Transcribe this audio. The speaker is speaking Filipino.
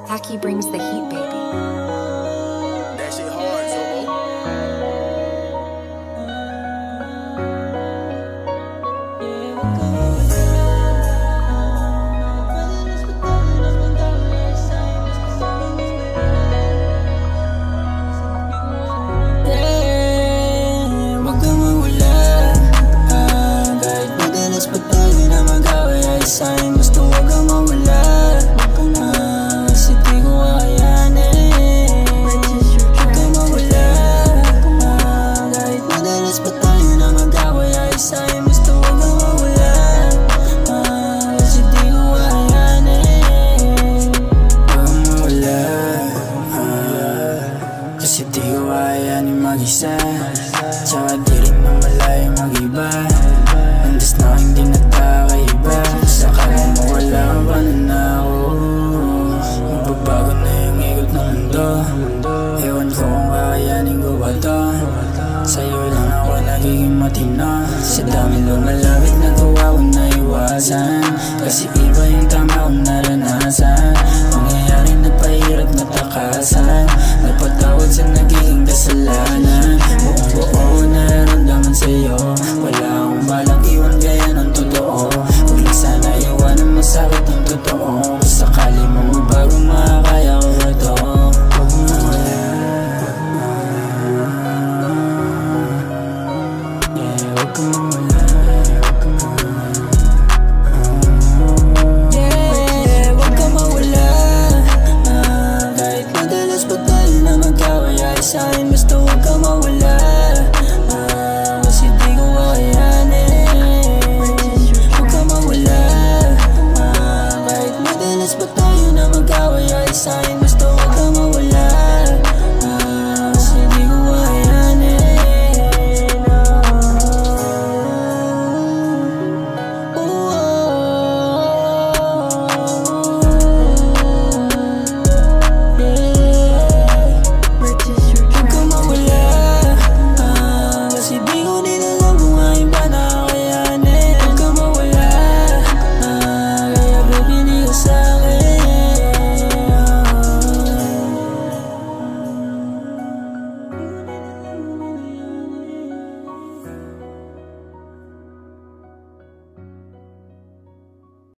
Taki brings the heat, baby. That shit hard, Zobo. Wag kang mawala. Kahit madalas pa tayo na mag-away ay sa'yo gusto wag kang mawala. Kasi di ko kakayanin. Wag kang mawala. Kahit madalas pa tayo na mag-away ay sa'yo gusto wag kang mawala. Kasi di ko kakayanin. Wag kang mawala. Kasi di ko kakayanin mag-isa. Tsaka di rin na malayo mag-iba. Andas na hindi natakaiba. Sakala mo wala kang pananaw. Magbabago na yung ikot ng mundo. Ewan ko kung kakayanin ko ba to. Sa'yo lang ako nagiging matino. Sa dami lumalapit nagawa ko na iwasan. Kasi iba yung tama kong naranasan. Pangyayari na pahirap na takasan. Nagpatawad sa nagiging kasalanan. Buong buo nararamdaman sa'yo. Wala akong balak iwan gaya ng totoo. Huwag lang sana iwanan masakit ng totoo. Kung sakali mo mabago makakaya ko ba to. Huwag mo wala. Huwag kang mawala. Huwag kang mawala. Huwag kang mawala. Kahit madalas pa tayo na mag-away ay sa'kin basta huwag kang mawala. Kasi di ko kakayanin. Huwag kang mawala. Kahit madalas pa tayo na mag-away ay sa'kin